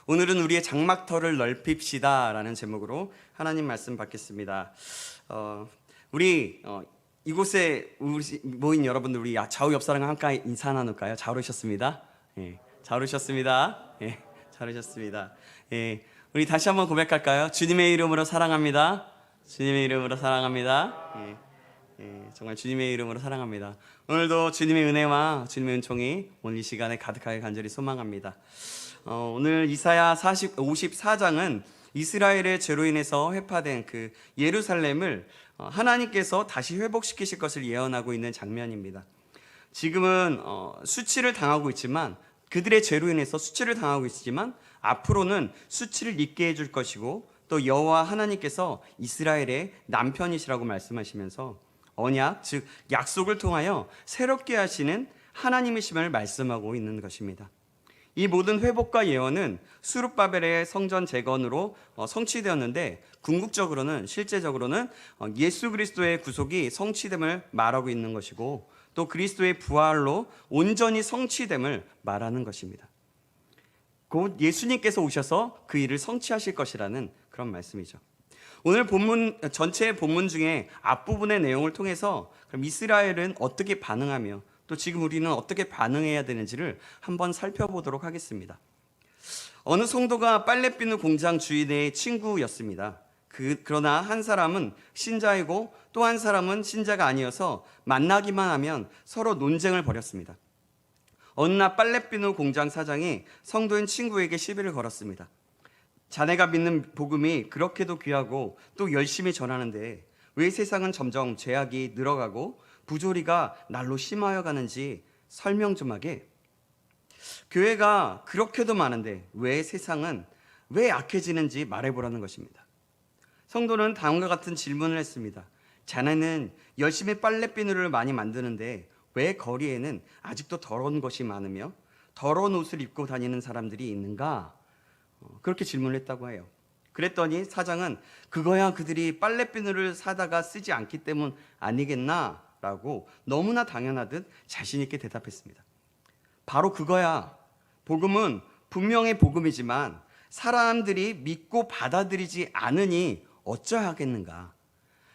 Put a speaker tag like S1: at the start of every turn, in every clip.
S1: 오늘은 우리의 장막터를 넓힙시다 라는 제목으로 하나님 말씀 받겠습니다. 이곳에 모인 여러분들, 우리 좌우 옆 사람과 함께 인사 나눌까요? 잘 오셨습니다. 예, 잘 오셨습니다. 예, 잘 오셨습니다. 예, 우리 다시 한번 고백할까요? 주님의 이름으로 사랑합니다. 주님의 이름으로 사랑합니다. 정말 주님의 이름으로 사랑합니다. 오늘도 주님의 은혜와 주님의 은총이 오늘 이 시간에 가득하게 간절히 소망합니다. 오늘 이사야 54장은 이스라엘의 죄로 인해서 회파된 그 예루살렘을 하나님께서 다시 회복시키실 것을 예언하고 있는 장면입니다. 지금은 수치를 당하고 있지만, 그들의 죄로 인해서 수치를 당하고 있지만 앞으로는 수치를 잊게 해줄 것이고, 또 여호와 하나님께서 이스라엘의 남편이시라고 말씀하시면서 언약, 즉 약속을 통하여 새롭게 하시는 하나님이심을 말씀하고 있는 것입니다. 이 모든 회복과 예언은 스룹바벨의 성전 재건으로 성취되었는데, 궁극적으로는, 실제적으로는 예수 그리스도의 구속이 성취됨을 말하고 있는 것이고, 또 그리스도의 부활로 온전히 성취됨을 말하는 것입니다. 곧 예수님께서 오셔서 그 일을 성취하실 것이라는 그런 말씀이죠. 오늘 전체 본문 중에 앞부분의 내용을 통해서 그럼 이스라엘은 어떻게 반응하며 또 지금 우리는 어떻게 반응해야 되는지를 한번 살펴보도록 하겠습니다. 어느 성도가 빨래비누 공장 주인의 친구였습니다. 그러나 한 사람은 신자이고 또 한 사람은 신자가 아니어서 만나기만 하면 서로 논쟁을 벌였습니다. 어느 날 빨래비누 공장 사장이 성도인 친구에게 시비를 걸었습니다. 자네가 믿는 복음이 그렇게도 귀하고 또 열심히 전하는데 왜 세상은 점점 죄악이 늘어가고 부조리가 날로 심하여 가는지 설명 좀 하게. 교회가 그렇게도 많은데 왜 세상은 왜 악해지는지 말해보라는 것입니다. 성도는 다음과 같은 질문을 했습니다. 자네는 열심히 빨래비누를 많이 만드는데 왜 거리에는 아직도 더러운 것이 많으며 더러운 옷을 입고 다니는 사람들이 있는가? 그렇게 질문을 했다고 해요. 그랬더니 사장은 그거야 그들이 빨래비누를 사다가 쓰지 않기 때문 아니겠나? 라고 너무나 당연하듯 자신 있게 대답했습니다. 바로 그거야. 복음은 분명히 복음이지만 사람들이 믿고 받아들이지 않으니 어쩌야 하겠는가?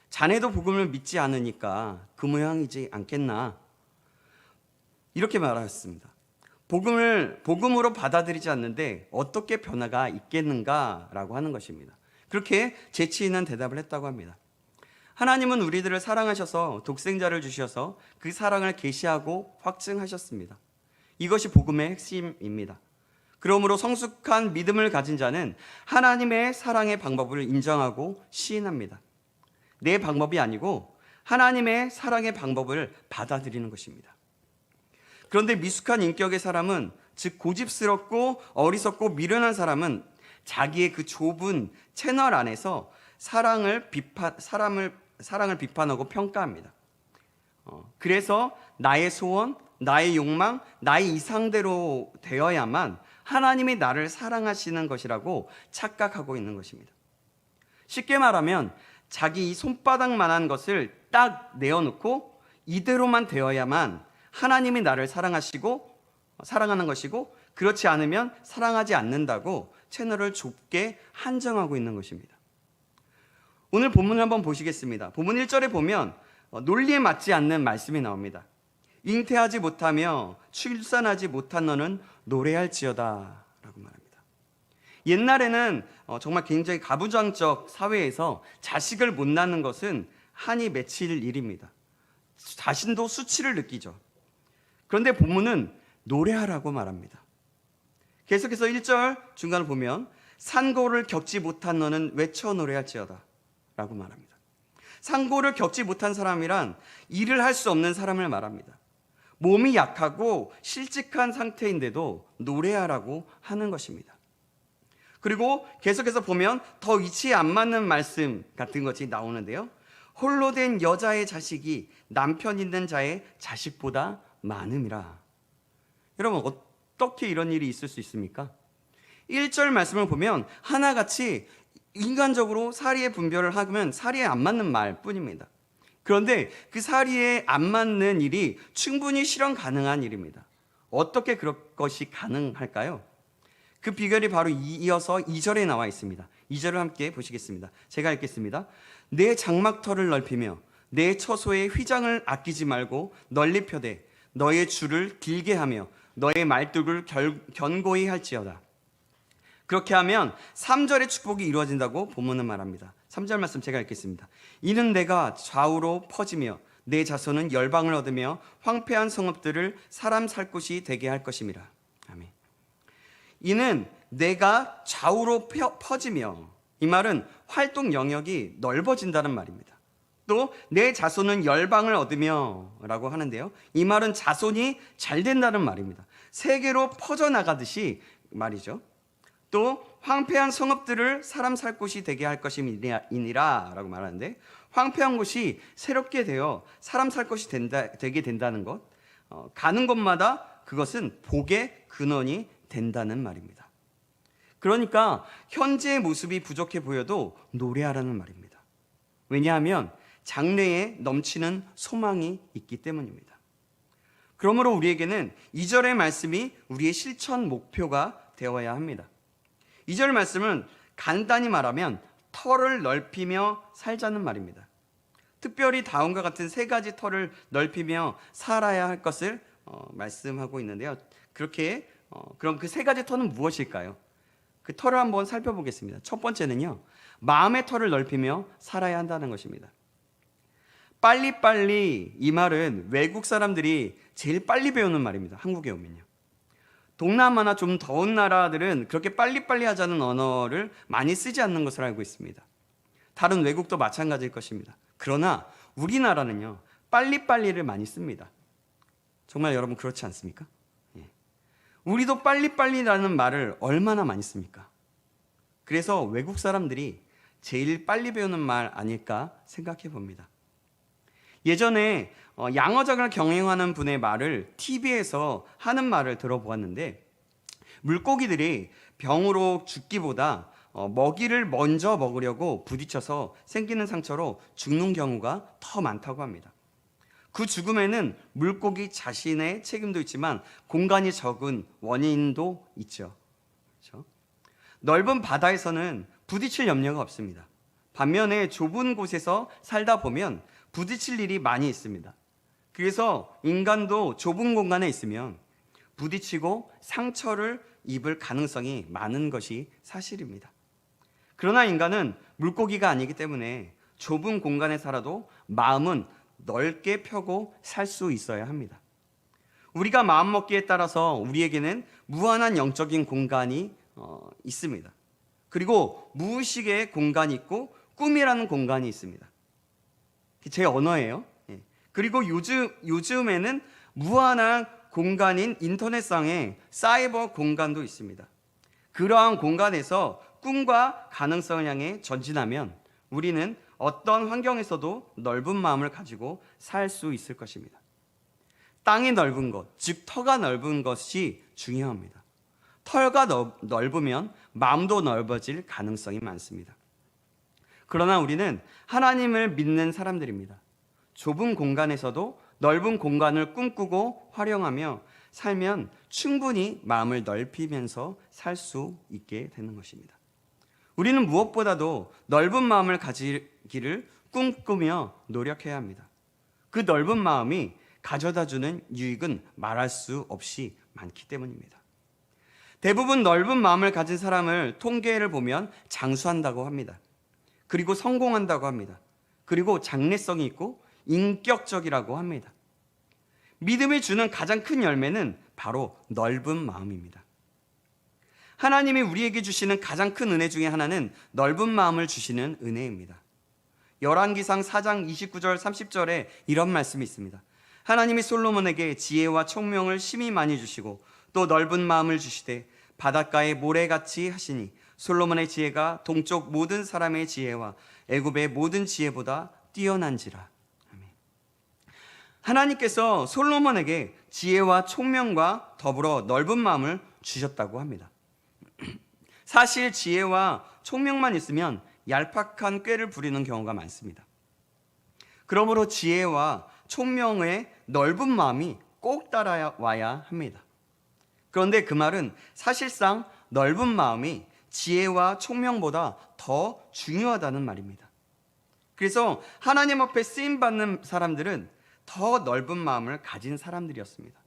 S1: 자네도 복음을 믿지 않으니까 그 모양이지 않겠나? 이렇게 말하였습니다. 복음으로 받아들이지 않는데 어떻게 변화가 있겠는가라고 하는 것입니다. 그렇게 재치 있는 대답을 했다고 합니다. 하나님은 우리들을 사랑하셔서 독생자를 주셔서 그 사랑을 계시하고 확증하셨습니다. 이것이 복음의 핵심입니다. 그러므로 성숙한 믿음을 가진 자는 하나님의 사랑의 방법을 인정하고 시인합니다. 내 방법이 아니고 하나님의 사랑의 방법을 받아들이는 것입니다. 그런데 미숙한 인격의 사람은, 즉 고집스럽고 어리석고 미련한 사람은 자기의 그 좁은 채널 안에서 사랑을 비판하고 평가합니다. 그래서 나의 소원, 나의 욕망, 나의 이상대로 되어야만 하나님이 나를 사랑하시는 것이라고 착각하고 있는 것입니다. 쉽게 말하면 자기 이 손바닥만한 것을 딱 내어놓고 이대로만 되어야만 하나님이 나를 사랑하는 것이고, 그렇지 않으면 사랑하지 않는다고 채널을 좁게 한정하고 있는 것입니다. 오늘 본문을 한번 보시겠습니다. 본문 1절에 보면 논리에 맞지 않는 말씀이 나옵니다. 잉태하지 못하며 출산하지 못한 너는 노래할지어다 라고 말합니다. 옛날에는 정말 굉장히 가부장적 사회에서 자식을 못 낳는 것은 한이 맺힐 일입니다. 자신도 수치를 느끼죠. 그런데 본문은 노래하라고 말합니다. 계속해서 1절 중간을 보면 산고를 겪지 못한 너는 외쳐 노래할지어다 라고 말합니다. 산고를 겪지 못한 사람이란 일을 할 수 없는 사람을 말합니다. 몸이 약하고 실직한 상태인데도 노래하라고 하는 것입니다. 그리고 계속해서 보면 더 이치에 안 맞는 말씀 같은 것이 나오는데요. 홀로 된 여자의 자식이 남편 있는 자의 자식보다 많음이라. 여러분, 어떻게 이런 일이 있을 수 있습니까? 1절 말씀을 보면 하나같이 인간적으로 사리의 분별을 하면 사리에 안 맞는 말뿐입니다. 그런데 그 사리에 안 맞는 일이 충분히 실현 가능한 일입니다. 어떻게 그런 것이 가능할까요? 그 비결이 바로 이어서 2절에 나와 있습니다. 2절을 함께 보시겠습니다. 제가 읽겠습니다. 내 장막터를 넓히며 내 처소의 휘장을 아끼지 말고 널리 펴되 너의 줄을 길게 하며 너의 말뚝을 견고히 할지어다. 그렇게 하면 3절의 축복이 이루어진다고 본문은 말합니다. 3절 말씀 제가 읽겠습니다. 이는 내가 좌우로 퍼지며 내 자손은 열방을 얻으며 황폐한 성읍들을 사람 살 곳이 되게 할 것임이라. 아멘. 이는 내가 좌우로 퍼지며, 이 말은 활동 영역이 넓어진다는 말입니다. 또 내 자손은 열방을 얻으며 라고 하는데요, 이 말은 자손이 잘 된다는 말입니다. 세계로 퍼져나가듯이 말이죠. 또 황폐한 성읍들을 사람 살 곳이 되게 할 것이니라 라고 말하는데, 황폐한 곳이 새롭게 되어 사람 살 곳이 되게 된다는 것, 가는 곳마다 그것은 복의 근원이 된다는 말입니다. 그러니까 현재의 모습이 부족해 보여도 노래하라는 말입니다. 왜냐하면 장래에 넘치는 소망이 있기 때문입니다. 그러므로 우리에게는 2절의 말씀이 우리의 실천 목표가 되어야 합니다. 2절 말씀은 간단히 말하면 터를 넓히며 살자는 말입니다. 특별히 다음과 같은 3가지 터를 넓히며 살아야 할 것을 말씀하고 있는데요. 그렇게 그럼 그 3가지 터는 무엇일까요? 그 터를 한번 살펴보겠습니다. 첫 번째는요, 마음의 터를 넓히며 살아야 한다는 것입니다. 빨리빨리, 이 말은 외국 사람들이 제일 빨리 배우는 말입니다. 한국에 오면요. 동남아나 좀 더운 나라들은 그렇게 빨리빨리 하자는 언어를 많이 쓰지 않는 것을 알고 있습니다. 다른 외국도 마찬가지일 것입니다. 그러나 우리나라는요, 빨리빨리를 많이 씁니다. 정말 여러분 그렇지 않습니까? 예. 우리도 빨리빨리라는 말을 얼마나 많이 씁니까? 그래서 외국 사람들이 제일 빨리 배우는 말 아닐까 생각해 봅니다. 예전에 양어장을 경영하는 분의 말을 TV에서 하는 말을 들어보았는데, 물고기들이 병으로 죽기보다 먹이를 먼저 먹으려고 부딪혀서 생기는 상처로 죽는 경우가 더 많다고 합니다. 그 죽음에는 물고기 자신의 책임도 있지만 공간이 적은 원인도 있죠. 그렇죠? 넓은 바다에서는 부딪힐 염려가 없습니다. 반면에 좁은 곳에서 살다 보면 부딪힐 일이 많이 있습니다. 그래서 인간도 좁은 공간에 있으면 부딪히고 상처를 입을 가능성이 많은 것이 사실입니다. 그러나 인간은 물고기가 아니기 때문에 좁은 공간에 살아도 마음은 넓게 펴고 살 수 있어야 합니다. 우리가 마음먹기에 따라서 우리에게는 무한한 영적인 공간이 있습니다. 그리고 무의식의 공간이 있고 꿈이라는 공간이 있습니다. 제 언어예요. 그리고 요즘에는 무한한 공간인 인터넷상의 사이버 공간도 있습니다. 그러한 공간에서 꿈과 가능성을 향해 전진하면 우리는 어떤 환경에서도 넓은 마음을 가지고 살 수 있을 것입니다. 땅이 넓은 것, 즉 터가 넓은 것이 중요합니다. 터가 넓으면 마음도 넓어질 가능성이 많습니다. 그러나 우리는 하나님을 믿는 사람들입니다. 좁은 공간에서도 넓은 공간을 꿈꾸고 활용하며 살면 충분히 마음을 넓히면서 살 수 있게 되는 것입니다. 우리는 무엇보다도 넓은 마음을 가지기를 꿈꾸며 노력해야 합니다. 그 넓은 마음이 가져다주는 유익은 말할 수 없이 많기 때문입니다. 대부분 넓은 마음을 가진 사람을 통계를 보면 장수한다고 합니다. 그리고 성공한다고 합니다. 그리고 장래성이 있고 인격적이라고 합니다. 믿음이 주는 가장 큰 열매는 바로 넓은 마음입니다. 하나님이 우리에게 주시는 가장 큰 은혜 중에 하나는 넓은 마음을 주시는 은혜입니다. 열왕기상 4장 29절 30절에 이런 말씀이 있습니다. 하나님이 솔로몬에게 지혜와 총명을 심히 많이 주시고 또 넓은 마음을 주시되 바닷가의 모래같이 하시니 솔로몬의 지혜가 동쪽 모든 사람의 지혜와 애굽의 모든 지혜보다 뛰어난지라. 아멘. 하나님께서 솔로몬에게 지혜와 총명과 더불어 넓은 마음을 주셨다고 합니다. 사실 지혜와 총명만 있으면 얄팍한 꾀를 부리는 경우가 많습니다. 그러므로 지혜와 총명의 넓은 마음이 꼭 따라와야 합니다. 그런데 그 말은 사실상 넓은 마음이 지혜와 총명보다 더 중요하다는 말입니다. 그래서 하나님 앞에 쓰임받는 사람들은 더 넓은 마음을 가진 사람들이었습니다.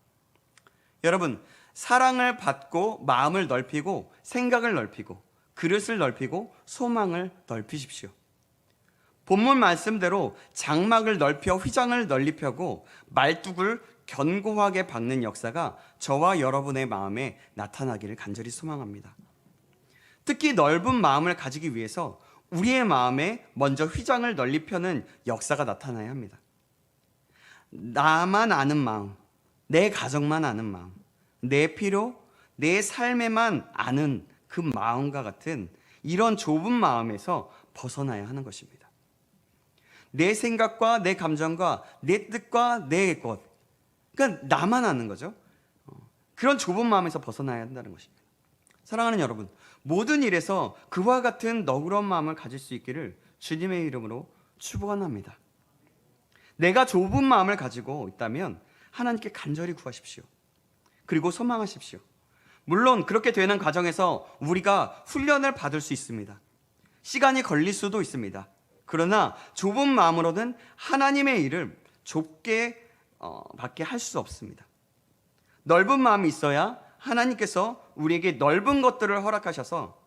S1: 여러분, 사랑을 받고 마음을 넓히고 생각을 넓히고 그릇을 넓히고 소망을 넓히십시오. 본문 말씀대로 장막을 넓혀 휘장을 널리 펴고 말뚝을 견고하게 박는 역사가 저와 여러분의 마음에 나타나기를 간절히 소망합니다. 특히 넓은 마음을 가지기 위해서 우리의 마음에 먼저 휘장을 널리 펴는 역사가 나타나야 합니다. 나만 아는 마음, 내 가정만 아는 마음, 내 필요, 내 삶에만 아는 그 마음과 같은 이런 좁은 마음에서 벗어나야 하는 것입니다. 내 생각과 내 감정과 내 뜻과 내 것, 그러니까 나만 아는 거죠. 그런 좁은 마음에서 벗어나야 한다는 것입니다. 사랑하는 여러분, 모든 일에서 그와 같은 너그러운 마음을 가질 수 있기를 주님의 이름으로 축원합니다. 내가 좁은 마음을 가지고 있다면 하나님께 간절히 구하십시오. 그리고 소망하십시오. 물론 그렇게 되는 과정에서 우리가 훈련을 받을 수 있습니다. 시간이 걸릴 수도 있습니다. 그러나 좁은 마음으로는 하나님의 일을 좁게 밖에 할 수 없습니다. 넓은 마음이 있어야 하나님께서 우리에게 넓은 것들을 허락하셔서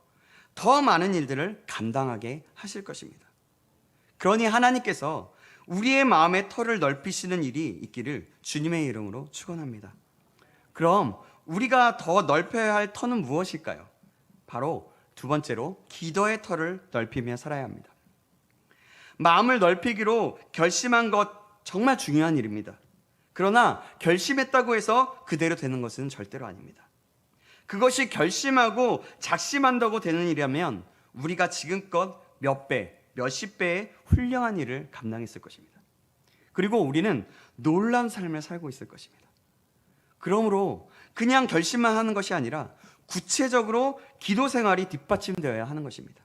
S1: 더 많은 일들을 감당하게 하실 것입니다. 그러니 하나님께서 우리의 마음의 터를 넓히시는 일이 있기를 주님의 이름으로 축원합니다. 그럼 우리가 더 넓혀야 할 터는 무엇일까요? 바로 두 번째로 기도의 터를 넓히며 살아야 합니다. 마음을 넓히기로 결심한 것 정말 중요한 일입니다. 그러나 결심했다고 해서 그대로 되는 것은 절대로 아닙니다. 그것이 결심하고 작심한다고 되는 일이라면 우리가 지금껏 몇 배, 몇십 배의 훌륭한 일을 감당했을 것입니다. 그리고 우리는 놀라운 삶을 살고 있을 것입니다. 그러므로 그냥 결심만 하는 것이 아니라 구체적으로 기도 생활이 뒷받침되어야 하는 것입니다.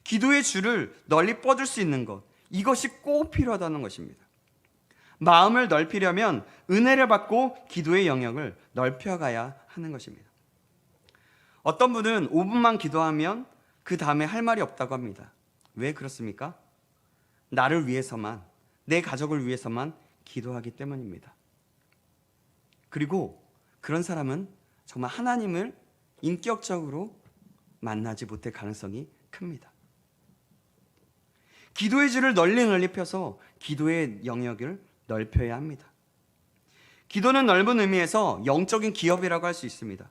S1: 기도의 줄을 널리 뻗을 수 있는 것, 이것이 꼭 필요하다는 것입니다. 마음을 넓히려면 은혜를 받고 기도의 영역을 넓혀가야 하는 것입니다. 어떤 분은 5분만 기도하면 그 다음에 할 말이 없다고 합니다. 왜 그렇습니까? 나를 위해서만, 내 가족을 위해서만 기도하기 때문입니다. 그리고 그런 사람은 정말 하나님을 인격적으로 만나지 못할 가능성이 큽니다. 기도의 줄을 널리 펴서 기도의 영역을 넓혀야 합니다. 기도는 넓은 의미에서 영적인 기업이라고 할 수 있습니다.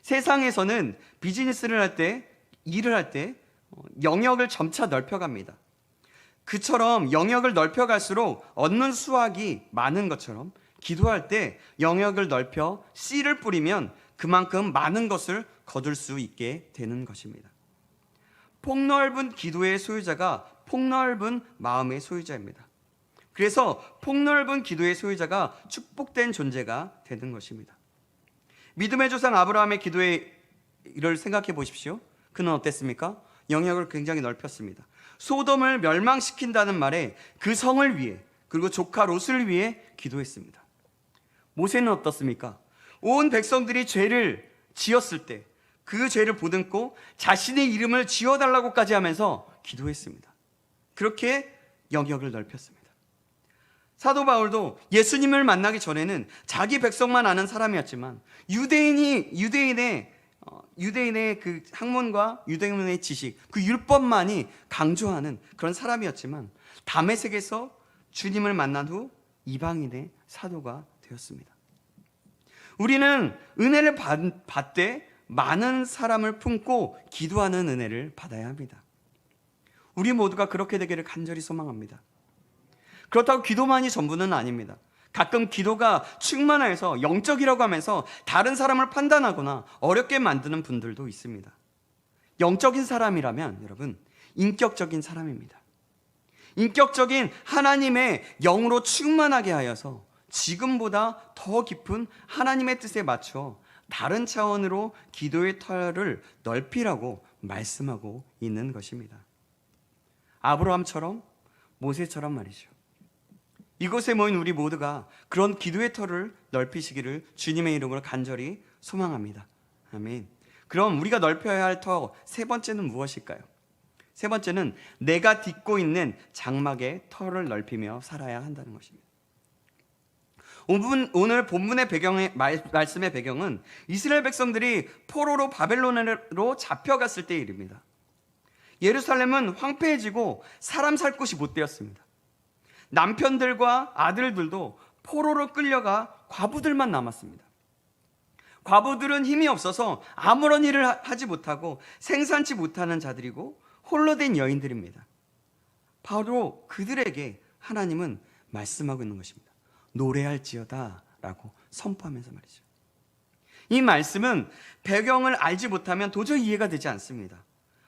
S1: 세상에서는 비즈니스를 할 때, 일을 할 때 영역을 점차 넓혀갑니다. 그처럼 영역을 넓혀갈수록 얻는 수확이 많은 것처럼 기도할 때 영역을 넓혀 씨를 뿌리면 그만큼 많은 것을 거둘 수 있게 되는 것입니다. 폭넓은 기도의 소유자가 폭넓은 마음의 소유자입니다. 그래서 폭넓은 기도의 소유자가 축복된 존재가 되는 것입니다. 믿음의 조상 아브라함의 기도의 일을 생각해 보십시오. 그는 어땠습니까? 영역을 굉장히 넓혔습니다. 소돔을 멸망시킨다는 말에 그 성을 위해 그리고 조카 롯을 위해 기도했습니다. 모세는 어떻습니까? 온 백성들이 죄를 지었을 때 그 죄를 보듬고 자신의 이름을 지어달라고까지 하면서 기도했습니다. 그렇게 영역을 넓혔습니다. 사도 바울도 예수님을 만나기 전에는 자기 백성만 아는 사람이었지만 유대인의 그 학문과 유대인의 지식, 그 율법만이 강조하는 그런 사람이었지만 다메섹에서 주님을 만난 후 이방인의 사도가 되었습니다. 우리는 은혜를 받되 많은 사람을 품고 기도하는 은혜를 받아야 합니다. 우리 모두가 그렇게 되기를 간절히 소망합니다. 그렇다고 기도만이 전부는 아닙니다. 가끔 기도가 충만해서 영적이라고 하면서 다른 사람을 판단하거나 어렵게 만드는 분들도 있습니다. 영적인 사람이라면 여러분, 인격적인 사람입니다. 인격적인 하나님의 영으로 충만하게 하여서 지금보다 더 깊은 하나님의 뜻에 맞춰 다른 차원으로 기도의 터를 넓히라고 말씀하고 있는 것입니다. 아브라함처럼, 모세처럼 말이죠. 이곳에 모인 우리 모두가 그런 기도의 터를 넓히시기를 주님의 이름으로 간절히 소망합니다. 아멘. 그럼 우리가 넓혀야 할 터 세 번째는 무엇일까요? 세 번째는 내가 딛고 있는 장막의 터를 넓히며 살아야 한다는 것입니다. 오늘 본문의 말씀의 배경은 이스라엘 백성들이 포로로 바벨론으로 잡혀갔을 때의 일입니다. 예루살렘은 황폐해지고 사람 살 곳이 못 되었습니다. 남편들과 아들들도 포로로 끌려가 과부들만 남았습니다. 과부들은 힘이 없어서 아무런 일을 하지 못하고 생산치 못하는 자들이고 홀로 된 여인들입니다. 바로 그들에게 하나님은 말씀하고 있는 것입니다. 노래할지어다 라고 선포하면서 말이죠. 이 말씀은 배경을 알지 못하면 도저히 이해가 되지 않습니다.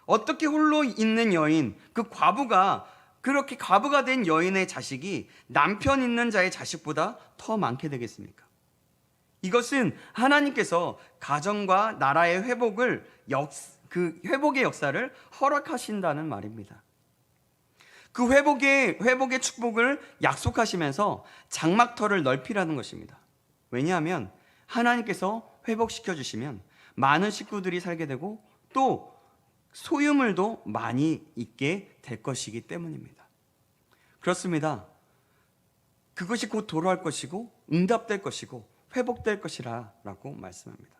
S1: 어떻게 홀로 있는 여인, 그 과부가, 그렇게 과부가 된 여인의 자식이 남편 있는 자의 자식보다 더 많게 되겠습니까? 이것은 하나님께서 가정과 나라의 그 회복의 역사를 허락하신다는 말입니다. 그 회복의 축복을 약속하시면서 장막터를 넓히라는 것입니다. 왜냐하면 하나님께서 회복시켜 주시면 많은 식구들이 살게 되고 또 소유물도 많이 있게 될 것이기 때문입니다. 그렇습니다. 그것이 곧 돌아올 것이고 응답될 것이고 회복될 것이라고 말씀합니다.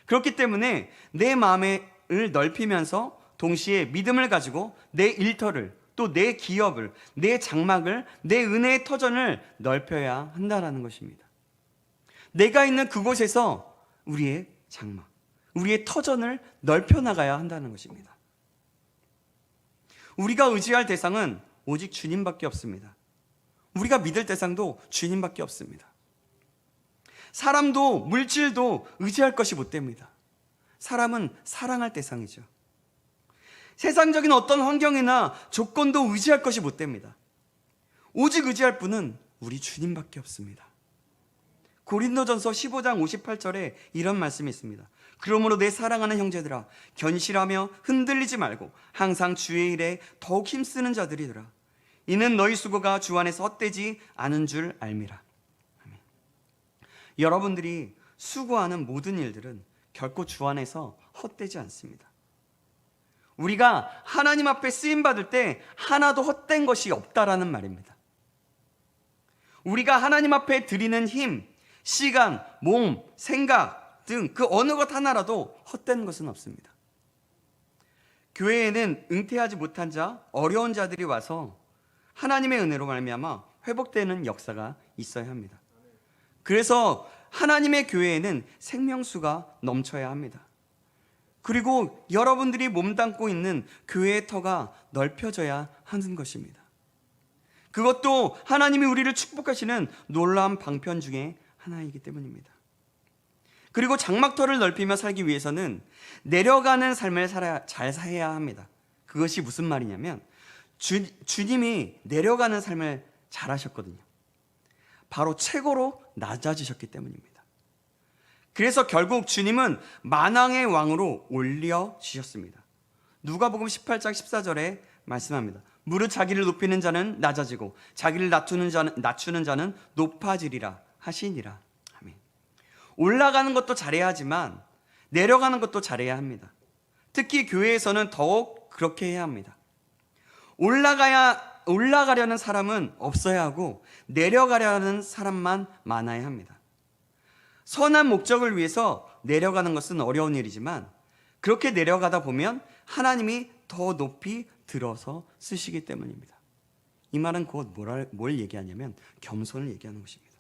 S1: 그렇기 때문에 내 마음을 넓히면서 동시에 믿음을 가지고 내 일터를 또 내 기업을, 내 장막을, 내 은혜의 터전을 넓혀야 한다는 것입니다. 내가 있는 그곳에서 우리의 장막, 우리의 터전을 넓혀 나가야 한다는 것입니다. 우리가 의지할 대상은 오직 주님밖에 없습니다. 우리가 믿을 대상도 주님밖에 없습니다. 사람도 물질도 의지할 것이 못 됩니다. 사람은 사랑할 대상이죠. 세상적인 어떤 환경이나 조건도 의지할 것이 못 됩니다. 오직 의지할 분은 우리 주님밖에 없습니다. 고린도전서 15장 58절에 이런 말씀이 있습니다. 그러므로 내 사랑하는 형제들아, 견실하며 흔들리지 말고 항상 주의 일에 더욱 힘쓰는 자들이더라. 이는 너희 수고가 주 안에서 헛되지 않은 줄 알미라. 아멘. 여러분들이 수고하는 모든 일들은 결코 주 안에서 헛되지 않습니다. 우리가 하나님 앞에 쓰임받을 때 하나도 헛된 것이 없다라는 말입니다. 우리가 하나님 앞에 드리는 힘, 시간, 몸, 생각 등 그 어느 것 하나라도 헛된 것은 없습니다. 교회에는 은퇴하지 못한 자, 어려운 자들이 와서 하나님의 은혜로 말미암아 회복되는 역사가 있어야 합니다. 그래서 하나님의 교회에는 생명수가 넘쳐야 합니다. 그리고 여러분들이 몸담고 있는 교회의 터가 넓혀져야 하는 것입니다. 그것도 하나님이 우리를 축복하시는 놀라운 방편 중에 하나이기 때문입니다. 그리고 장막터를 넓히며 살기 위해서는 내려가는 삶을 잘 살아야 합니다. 그것이 무슨 말이냐면 주님이 내려가는 삶을 잘 하셨거든요. 바로 최고로 낮아지셨기 때문입니다. 그래서 결국 주님은 만왕의 왕으로 올려주셨습니다. 누가복음 18장 14절에 말씀합니다. 무릇 자기를 높이는 자는 낮아지고 자기를 낮추는 자는 높아지리라 하시니라. 아멘. 올라가는 것도 잘해야 하지만 내려가는 것도 잘해야 합니다. 특히 교회에서는 더욱 그렇게 해야 합니다. 올라가려는 사람은 없어야 하고 내려가려는 사람만 많아야 합니다. 선한 목적을 위해서 내려가는 것은 어려운 일이지만 그렇게 내려가다 보면 하나님이 더 높이 들어서 쓰시기 때문입니다. 이 말은 곧 뭘 얘기하냐면 겸손을 얘기하는 것입니다.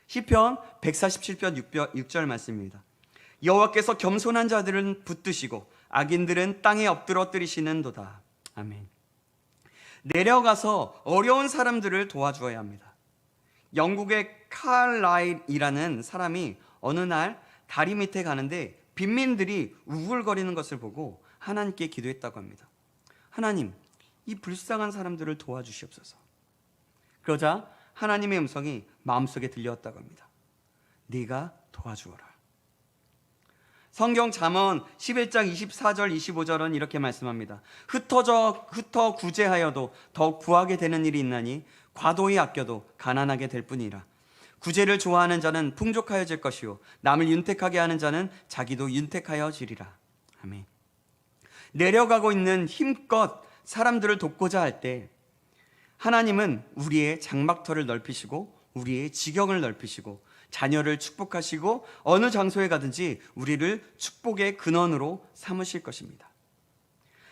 S1: 시편 147편 6절 말씀입니다. 여호와께서 겸손한 자들은 붙드시고 악인들은 땅에 엎드러뜨리시는도다. 아멘. 내려가서 어려운 사람들을 도와주어야 합니다. 영국의 칼라일이라는 사람이 어느 날 다리 밑에 가는데 빈민들이 우글거리는 것을 보고 하나님께 기도했다고 합니다. 하나님, 이 불쌍한 사람들을 도와주시옵소서. 그러자 하나님의 음성이 마음속에 들려왔다고 합니다. 네가 도와주어라. 성경 잠언 11장 24절 25절은 이렇게 말씀합니다. 흩어 구제하여도 더욱 구하게 되는 일이 있나니 과도히 아껴도 가난하게 될 뿐이라. 구제를 좋아하는 자는 풍족하여질 것이요 남을 윤택하게 하는 자는 자기도 윤택하여지리라. 아멘. 내려가고 있는 힘껏 사람들을 돕고자 할 때 하나님은 우리의 장막터를 넓히시고 우리의 지경을 넓히시고 자녀를 축복하시고 어느 장소에 가든지 우리를 축복의 근원으로 삼으실 것입니다.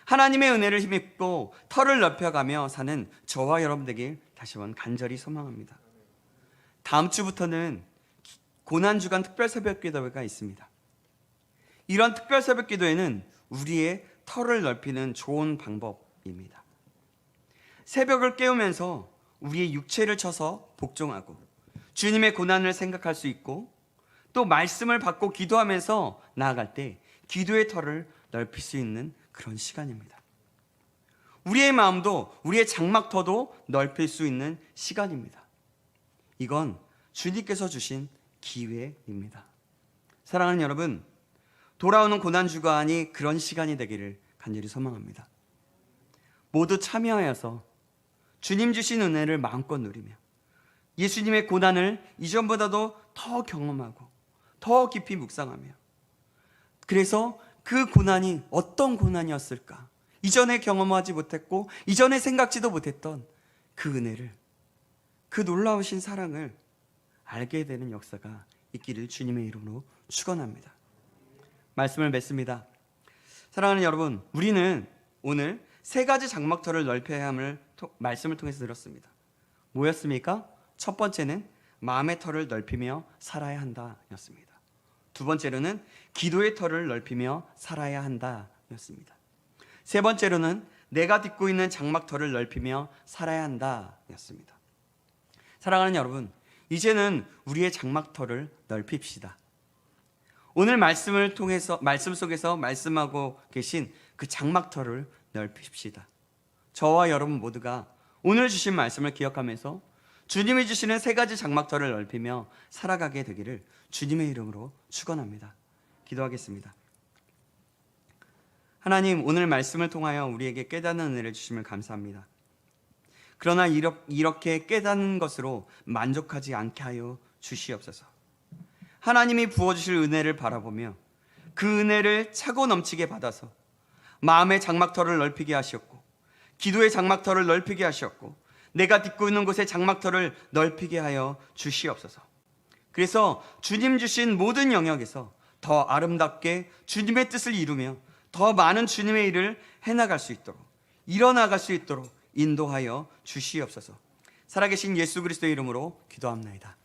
S1: 하나님의 은혜를 힘입고 터를 넓혀가며 사는 저와 여러분 되길 다시 한번 간절히 소망합니다. 다음 주부터는 고난주간 특별 새벽 기도회가 있습니다. 이런 특별 새벽 기도회는 우리의 터를 넓히는 좋은 방법입니다. 새벽을 깨우면서 우리의 육체를 쳐서 복종하고 주님의 고난을 생각할 수 있고 또 말씀을 받고 기도하면서 나아갈 때 기도의 터를 넓힐 수 있는 그런 시간입니다. 우리의 마음도 우리의 장막터도 넓힐 수 있는 시간입니다. 이건 주님께서 주신 기회입니다. 사랑하는 여러분, 돌아오는 고난주간이 그런 시간이 되기를 간절히 소망합니다. 모두 참여하여서 주님 주신 은혜를 마음껏 누리며 예수님의 고난을 이전보다도 더 경험하고 더 깊이 묵상하며 그래서 그 고난이 어떤 고난이었을까? 이전에 경험하지 못했고 이전에 생각지도 못했던 그 은혜를, 그 놀라우신 사랑을 알게 되는 역사가 있기를 주님의 이름으로 축원합니다. 말씀을 맺습니다. 사랑하는 여러분, 우리는 오늘 세 가지 장막터를 넓혀야 함을 말씀을 통해서 들었습니다. 뭐였습니까? 첫 번째는 마음의 터를 넓히며 살아야 한다 였습니다. 두 번째로는 기도의 터를 넓히며 살아야 한다 였습니다. 세 번째로는 내가 딛고 있는 장막터를 넓히며 살아야 한다 였습니다. 사랑하는 여러분, 이제는 우리의 장막터를 넓힙시다. 오늘 말씀을 통해서 말씀 속에서 말씀하고 계신 그 장막터를 넓힙시다. 저와 여러분 모두가 오늘 주신 말씀을 기억하면서 주님이 주시는 세 가지 장막터를 넓히며 살아가게 되기를 주님의 이름으로 축원합니다. 기도하겠습니다. 하나님, 오늘 말씀을 통하여 우리에게 깨닫는 은혜를 주시면 감사합니다. 그러나 이렇게 깨닫는 것으로 만족하지 않게 하여 주시옵소서. 하나님이 부어주실 은혜를 바라보며 그 은혜를 차고 넘치게 받아서 마음의 장막터를 넓히게 하셨고 기도의 장막터를 넓히게 하셨고 내가 딛고 있는 곳의 장막터를 넓히게 하여 주시옵소서. 그래서 주님 주신 모든 영역에서 더 아름답게 주님의 뜻을 이루며 더 많은 주님의 일을 해나갈 수 있도록 이뤄나갈 수 있도록 인도하여 주시옵소서. 살아계신 예수 그리스도의 이름으로 기도합나이다.